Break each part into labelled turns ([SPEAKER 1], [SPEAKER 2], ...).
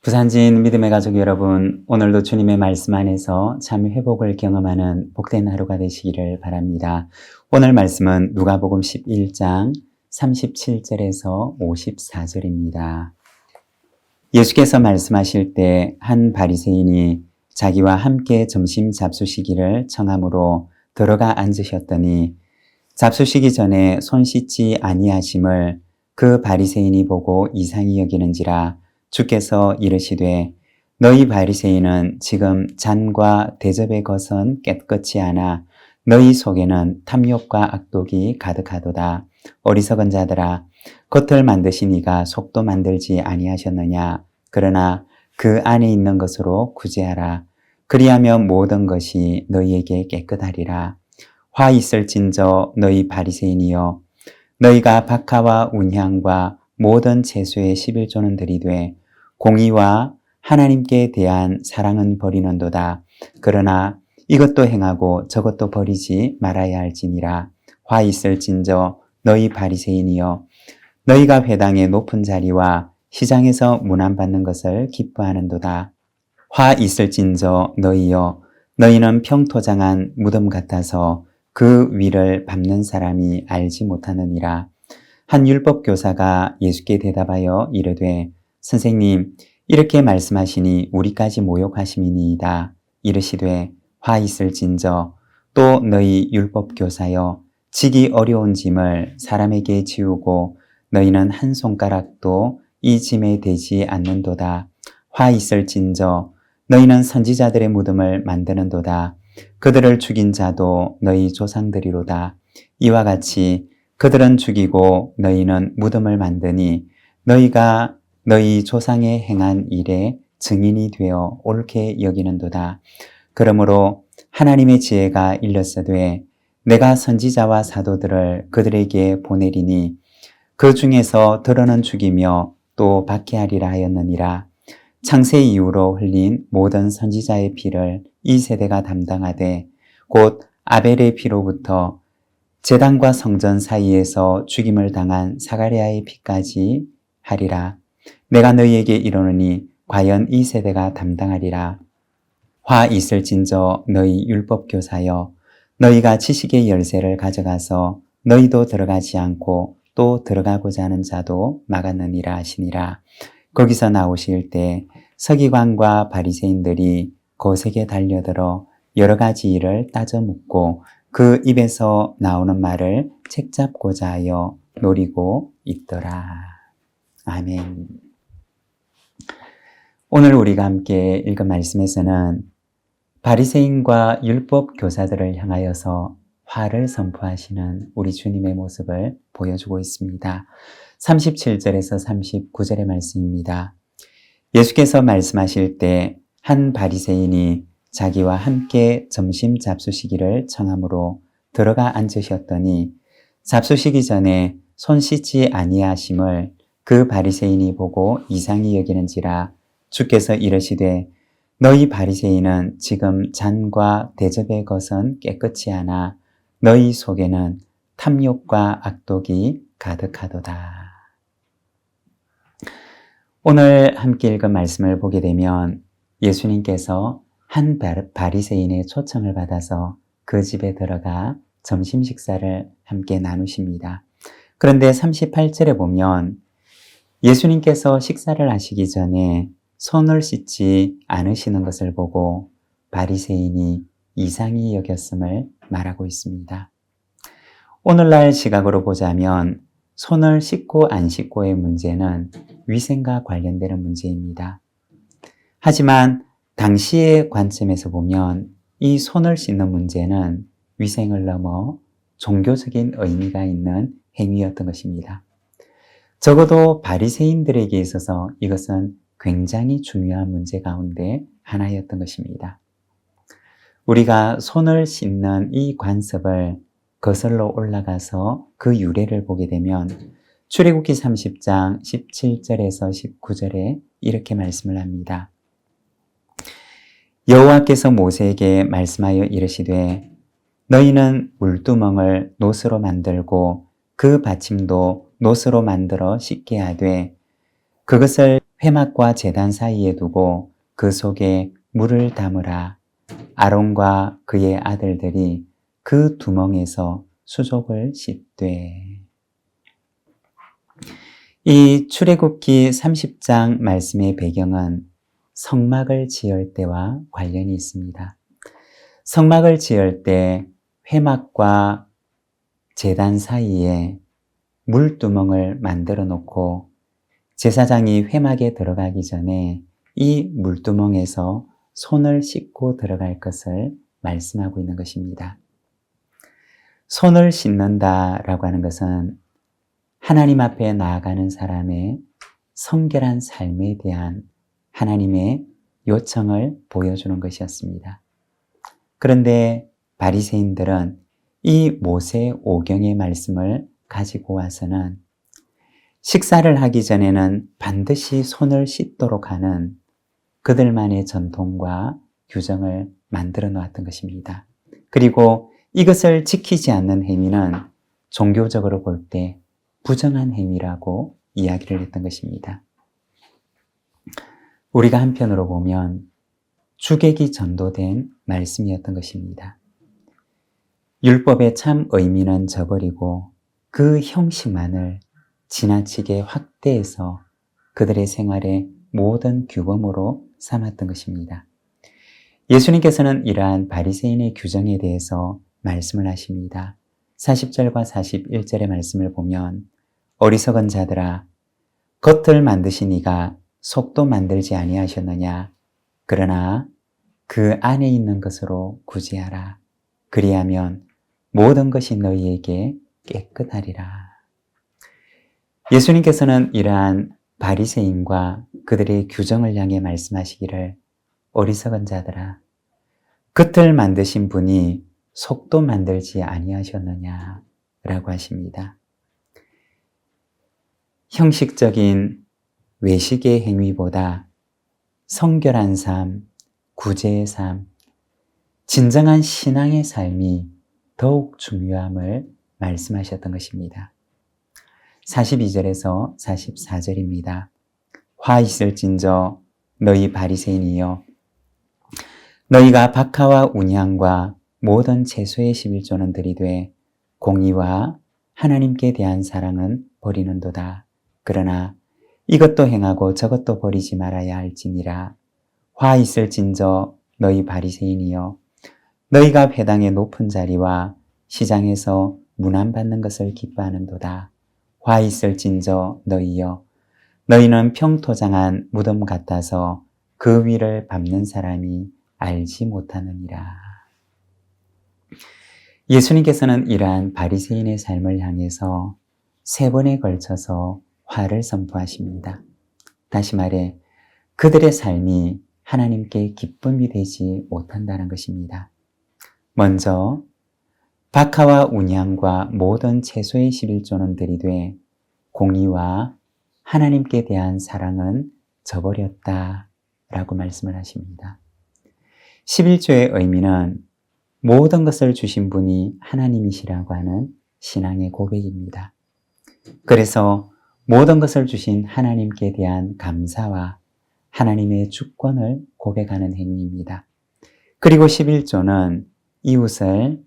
[SPEAKER 1] 부산진 믿음의 가족 여러분, 오늘도 주님의 말씀 안에서 참 회복을 경험하는 복된 하루가 되시기를 바랍니다. 오늘 말씀은 누가복음 11장 37절에서 54절입니다. 예수께서 말씀하실 때 한 바리새인이 자기와 함께 점심 잡수시기를 청함으로 들어가 앉으셨더니 잡수시기 전에 손 씻지 아니하심을 그 바리새인이 보고 이상히 여기는지라 주께서 이르시되 너희 바리새인은 지금 잔과 대접의 것은 깨끗이 하나 너희 속에는 탐욕과 악독이 가득하도다. 어리석은 자들아, 겉을 만드신 이가 속도 만들지 아니하셨느냐. 그러나 그 안에 있는 것으로 구제하라. 그리하면 모든 것이 너희에게 깨끗하리라. 화 있을진저 너희 바리새인이여, 너희가 박하와 운향과 모든 채소의 11조는 들이되 공의와 하나님께 대한 사랑은 버리는도다. 그러나 이것도 행하고 저것도 버리지 말아야 할지니라. 화 있을진저 너희 바리새인이여, 너희가 회당의 높은 자리와 시장에서 문안받는 것을 기뻐하는도다. 화 있을진저 너희여, 너희는 평토장한 무덤 같아서 그 위를 밟는 사람이 알지 못하느니라. 한 율법교사가 예수께 대답하여 이르되 선생님, 이렇게 말씀하시니 우리까지 모욕하심이니이다. 이르시되 화 있을진저 또 너희 율법교사여, 지기 어려운 짐을 사람에게 지우고 너희는 한 손가락도 이 짐에 대지 않는도다. 화 있을진저 너희는 선지자들의 무덤을 만드는도다. 그들을 죽인 자도 너희 조상들이로다. 이와 같이 그들은 죽이고 너희는 무덤을 만드니 너희가 너희 조상의 행한 일에 증인이 되어 옳게 여기는도다. 그러므로 하나님의 지혜가 일렀으되 내가 선지자와 사도들을 그들에게 보내리니 그 중에서 들어는 죽이며 또 박해하리라 하였느니라. 창세 이후로 흘린 모든 선지자의 피를 이 세대가 담당하되 곧 아벨의 피로부터 제단과 성전 사이에서 죽임을 당한 사가랴의 피까지 하리라. 내가 너희에게 이르노니 과연 이 세대가 담당하리라. 화 있을진저 너희 율법교사여, 너희가 지식의 열쇠를 가져가서 너희도 들어가지 않고 또 들어가고자 하는 자도 막았느니라 하시니라. 거기서 나오실 때 서기관과 바리새인들이 거세게 달려들어 여러 가지 일을 따져 묻고 그 입에서 나오는 말을 책잡고자 하여 노리고 있더라. 아멘. 오늘 우리가 함께 읽은 말씀에서는 바리새인과 율법 교사들을 향하여서 화를 선포하시는 우리 주님의 모습을 보여주고 있습니다. 37절에서 39절의 말씀입니다. 예수께서 말씀하실 때 한 바리새인이 자기와 함께 점심 잡수시기를 청함으로 들어가 앉으셨더니 잡수시기 전에 손 씻지 아니하심을 그 바리새인이 보고 이상히 여기는지라. 주께서 이르시되 너희 바리새인은 지금 잔과 대접의 것은 깨끗이 하나 너희 속에는 탐욕과 악독이 가득하도다. 오늘 함께 읽은 말씀을 보게 되면 예수님께서 한 바리새인의 초청을 받아서 그 집에 들어가 점심 식사를 함께 나누십니다. 그런데 38절에 보면 예수님께서 식사를 하시기 전에 손을 씻지 않으시는 것을 보고 바리새인이 이상히 여겼음을 말하고 있습니다. 오늘날 시각으로 보자면 손을 씻고 안 씻고의 문제는 위생과 관련되는 문제입니다. 하지만 당시의 관점에서 보면 이 손을 씻는 문제는 위생을 넘어 종교적인 의미가 있는 행위였던 것입니다. 적어도 바리새인들에게 있어서 이것은 굉장히 중요한 문제 가운데 하나였던 것입니다. 우리가 손을 씻는 이 관습을 거슬러 올라가서 그 유래를 보게 되면 출애굽기 30장 17절에서 19절에 이렇게 말씀을 합니다. 여호와께서 모세에게 말씀하여 이르시되 너희는 물두멍을 노스로 만들고 그 받침도 노스로 만들어 씻게 하되 그것을 회막과 제단 사이에 두고 그 속에 물을 담으라. 아론과 그의 아들들이 그 두멍에서 수족을 씻되. 이 출애굽기 30장 말씀의 배경은 성막을 지을 때와 관련이 있습니다. 성막을 지을 때 회막과 제단 사이에 물두멍을 만들어 놓고 제사장이 회막에 들어가기 전에 이 물두멍에서 손을 씻고 들어갈 것을 말씀하고 있는 것입니다. 손을 씻는다라고 하는 것은 하나님 앞에 나아가는 사람의 성결한 삶에 대한 하나님의 요청을 보여주는 것이었습니다. 그런데 바리새인들은 이 모세 오경의 말씀을 가지고 와서는 식사를 하기 전에는 반드시 손을 씻도록 하는 그들만의 전통과 규정을 만들어 놓았던 것입니다. 그리고 이것을 지키지 않는 행위는 종교적으로 볼 때 부정한 행위라고 이야기를 했던 것입니다. 우리가 한편으로 보면 주객이 전도된 말씀이었던 것입니다. 율법의 참 의미는 저버리고 그 형식만을 지나치게 확대해서 그들의 생활의 모든 규범으로 삼았던 것입니다. 예수님께서는 이러한 바리새인의 규정에 대해서 말씀을 하십니다. 40절과 41절의 말씀을 보면 어리석은 자들아 겉을 만드신 이가 속도 만들지 아니하셨느냐. 그러나 그 안에 있는 것으로 구제하라. 그리하면 모든 것이 너희에게 깨끗하리라. 예수님께서는 이러한 바리새인과 그들의 규정을 향해 말씀하시기를 어리석은 자들아 겉을 만드신 분이 속도 만들지 아니하셨느냐 라고 하십니다. 형식적인 외식의 행위보다 성결한 삶, 구제의 삶, 진정한 신앙의 삶이 더욱 중요함을 말씀하셨던 것입니다. 42절에서 44절입니다. 화 있을진저 너희 바리새인이여 너희가 박하와 운향과 모든 채소의 11조는 드리되 공의와 하나님께 대한 사랑은 버리는도다. 그러나 이것도 행하고 저것도 버리지 말아야 할지니라. 화 있을진저 너희 바리새인이여 너희가 회당의 높은 자리와 시장에서 문안받는 것을 기뻐하는도다. 화 있을진저 너희여 너희는 평토장한 무덤 같아서 그 위를 밟는 사람이 알지 못하느니라. 예수님께서는 이러한 바리새인의 삶을 향해서 3번에 걸쳐서 화를 선포하십니다. 다시 말해 그들의 삶이 하나님께 기쁨이 되지 못한다는 것입니다. 먼저 박하와 운향과 모든 채소의 11조는 드리되 공의와 하나님께 대한 사랑은 저버렸다 라고 말씀을 하십니다. 11조의 의미는 모든 것을 주신 분이 하나님이시라고 하는 신앙의 고백입니다. 그래서 모든 것을 주신 하나님께 대한 감사와 하나님의 주권을 고백하는 행위입니다. 그리고 11조는 이웃을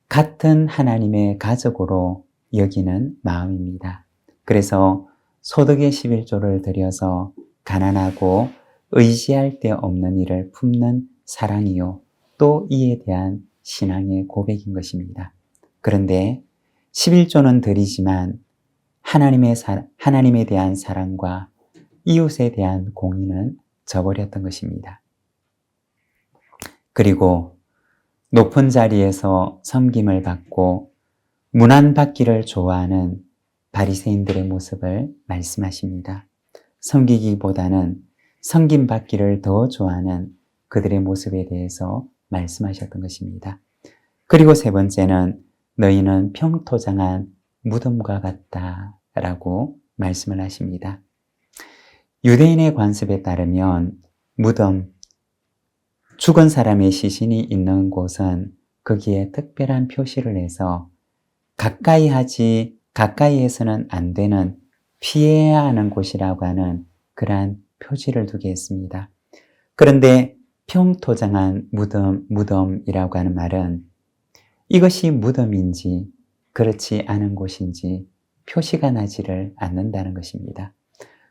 [SPEAKER 1] 같은 하나님의 가족으로 여기는 마음입니다. 그래서 소득의 11조를 들여서 가난하고 의지할 데 없는 이를 품는 사랑이요. 또 이에 대한 신앙의 고백인 것입니다. 그런데 11조는 드리지만 하나님에 대한 사랑과 이웃에 대한 공의는 저버렸던 것입니다. 그리고 높은 자리에서 섬김을 받고 문안받기를 좋아하는 바리새인들의 모습을 말씀하십니다. 섬기기보다는 섬김받기를 더 좋아하는 그들의 모습에 대해서 말씀하셨던 것입니다. 그리고 3번째는 너희는 평토장한 무덤과 같다 라고 말씀을 하십니다. 유대인의 관습에 따르면 무덤, 죽은 사람의 시신이 있는 곳은 거기에 특별한 표시를 해서 가까이 해서는 안 되는 피해야 하는 곳이라고 하는 그러한 표지를 두게 했습니다. 그런데 평토장한 무덤이라고 하는 말은 이것이 무덤인지 그렇지 않은 곳인지 표시가 나지를 않는다는 것입니다.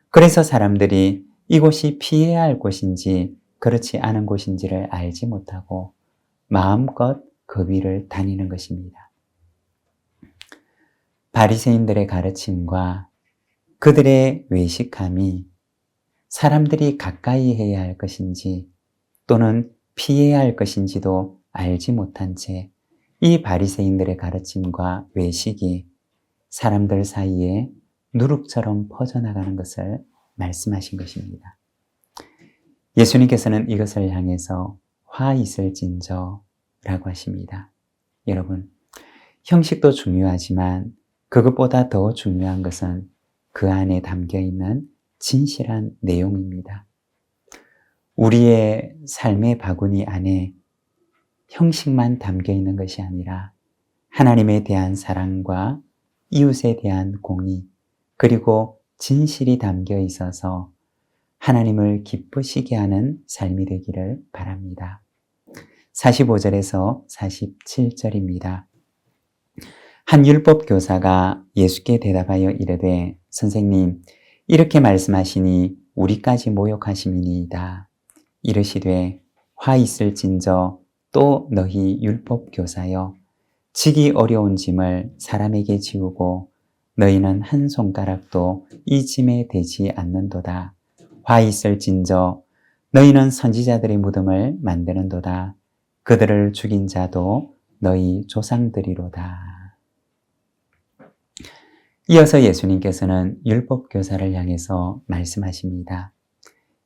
[SPEAKER 1] 그래서 사람들이 이곳이 피해야 할 곳인지 그렇지 않은 곳인지를 알지 못하고 마음껏 그 위를 다니는 것입니다. 바리새인들의 가르침과 그들의 외식함이 사람들이 가까이 해야 할 것인지 또는 피해야 할 것인지도 알지 못한 채 이 바리새인들의 가르침과 외식이 사람들 사이에 누룩처럼 퍼져나가는 것을 말씀하신 것입니다. 예수님께서는 이것을 향해서 화 있을진저 라고 하십니다. 여러분, 형식도 중요하지만 그것보다 더 중요한 것은 그 안에 담겨 있는 진실한 내용입니다. 우리의 삶의 바구니 안에 형식만 담겨 있는 것이 아니라 하나님에 대한 사랑과 이웃에 대한 공의 그리고 진실이 담겨 있어서 하나님을 기쁘시게 하는 삶이 되기를 바랍니다. 45절에서 47절입니다. 한 율법 교사가 예수께 대답하여 이르되 선생님 이렇게 말씀하시니 우리까지 모욕하심이니이다. 이르시되 화 있을진저 또 너희 율법 교사여 지기 어려운 짐을 사람에게 지우고 너희는 한 손가락도 이 짐에 대지 않는도다. 화 있을진저 너희는 선지자들의 무덤을 만드는도다. 그들을 죽인 자도 너희 조상들이로다. 이어서 예수님께서는 율법 교사를 향해서 말씀하십니다.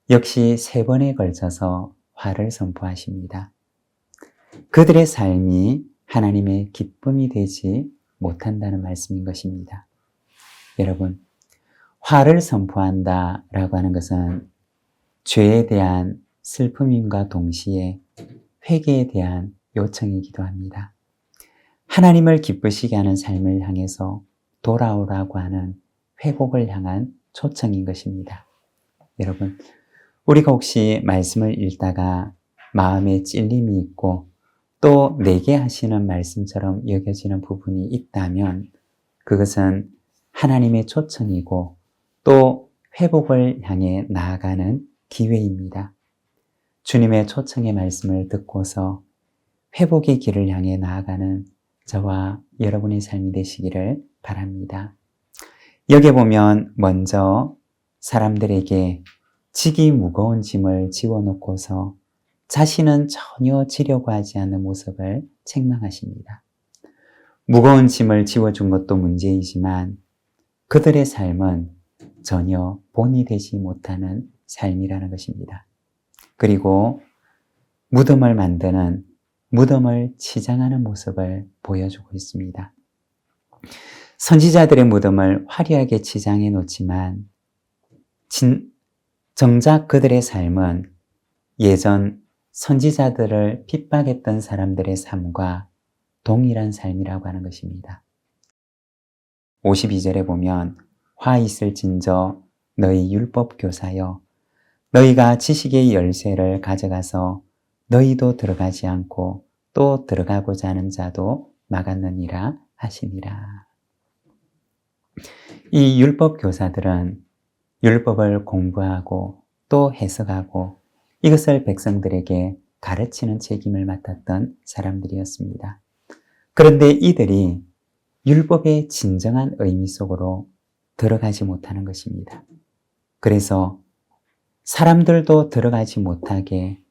[SPEAKER 1] 역시 3번에 걸쳐서 화를 선포하십니다. 그들의 삶이 하나님의 기쁨이 되지 못한다는 말씀인 것입니다. 여러분, 화를 선포한다라고 하는 것은 죄에 대한 슬픔임과 동시에 회개에 대한 요청이기도 합니다. 하나님을 기쁘시게 하는 삶을 향해서 돌아오라고 하는 회복을 향한 초청인 것입니다. 여러분, 우리가 혹시 말씀을 읽다가 마음에 찔림이 있고 또 내게 하시는 말씀처럼 여겨지는 부분이 있다면 그것은 하나님의 초청이고 또 회복을 향해 나아가는 기회입니다. 주님의 초청의 말씀을 듣고서 회복의 길을 향해 나아가는 저와 여러분의 삶이 되시기를 바랍니다. 여기에 보면 먼저 사람들에게 지기 무거운 짐을 지워놓고서 자신은 전혀 지려고 하지 않는 모습을 책망하십니다. 무거운 짐을 지워준 것도 문제이지만 그들의 삶은 전혀 본이 되지 못하는 삶이라는 것입니다. 그리고 무덤을 만드는 무덤을 치장하는 모습을 보여주고 있습니다. 선지자들의 무덤을 화려하게 치장해 놓지만 정작 그들의 삶은 예전 선지자들을 핍박했던 사람들의 삶과 동일한 삶이라고 하는 것입니다. 52절에 보면 화 있을진저 너희 율법 교사여 너희가 지식의 열쇠를 가져가서 너희도 들어가지 않고 또 들어가고자 하는 자도 막았느니라 하시니라. 이 율법 교사들은 율법을 공부하고 또 해석하고 이것을 백성들에게 가르치는 책임을 맡았던 사람들이었습니다. 그런데 이들이 율법의 진정한 의미 속으로 들어가지 못하는 것입니다. 그래서 사람들도 들어가지 못하게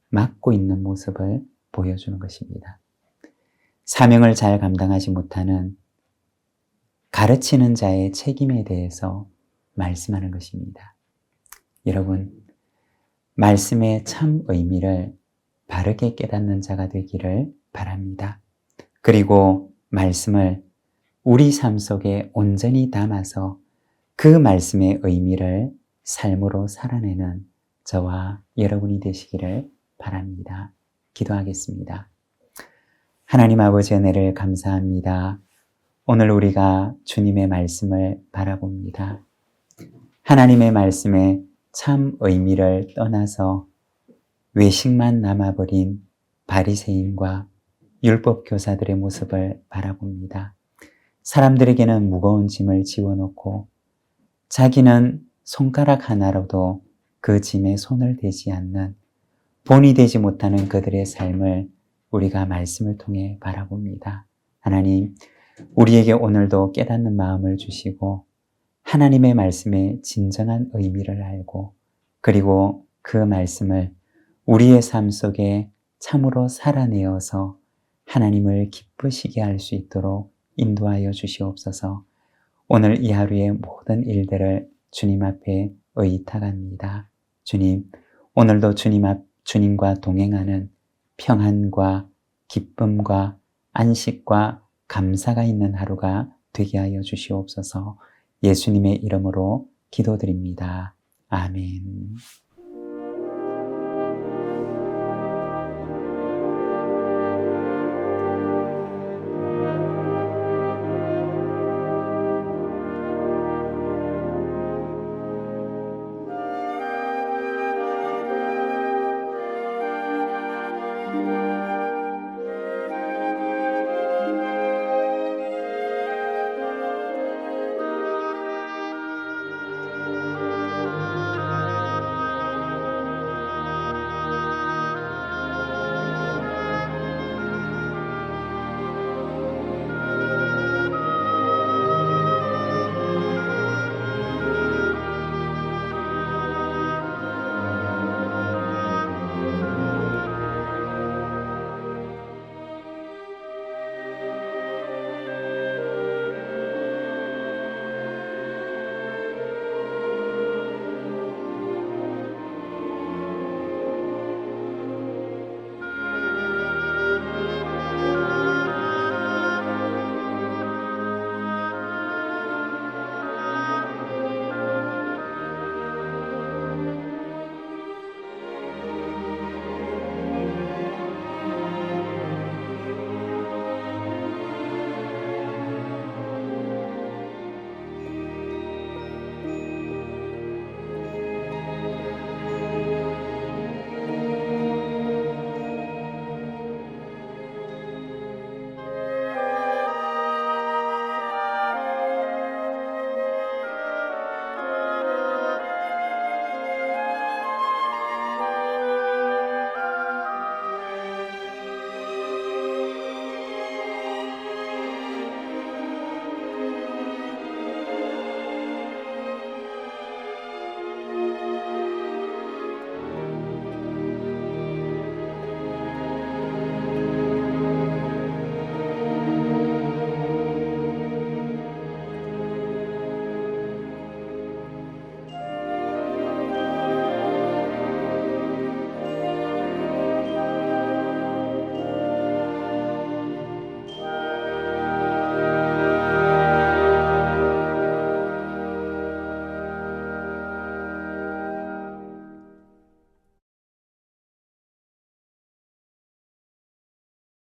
[SPEAKER 1] 막고 있는 모습을 보여주는 것입니다. 사명을 잘 감당하지 못하는 가르치는 자의 책임에 대해서 말씀하는 것입니다. 여러분, 말씀의 참 의미를 바르게 깨닫는 자가 되기를 바랍니다. 그리고 말씀을 우리 삶 속에 온전히 담아서 그 말씀의 의미를 삶으로 살아내는 저와 여러분이 되시기를 바랍니다. 기도하겠습니다. 하나님 아버지 은혜를 감사합니다. 오늘 우리가 주님의 말씀을 바라봅니다. 하나님의 말씀에 참 의미를 떠나서 외식만 남아버린 바리새인과 율법 교사들의 모습을 바라봅니다. 사람들에게는 무거운 짐을 지워놓고 자기는 손가락 하나로도 그 짐에 손을 대지 않는 본이 되지 못하는 그들의 삶을 우리가 말씀을 통해 바라봅니다. 하나님, 우리에게 오늘도 깨닫는 마음을 주시고 하나님의 말씀의 진정한 의미를 알고 그리고 그 말씀을 우리의 삶 속에 참으로 살아내어서 하나님을 기쁘시게 할 수 있도록 인도하여 주시옵소서. 오늘 이 하루의 모든 일들을 주님 앞에 의탁합니다. 주님, 오늘도 주님과 동행하는 평안과 기쁨과 안식과 감사가 있는 하루가 되게 하여 주시옵소서. 예수님의 이름으로 기도드립니다. 아멘.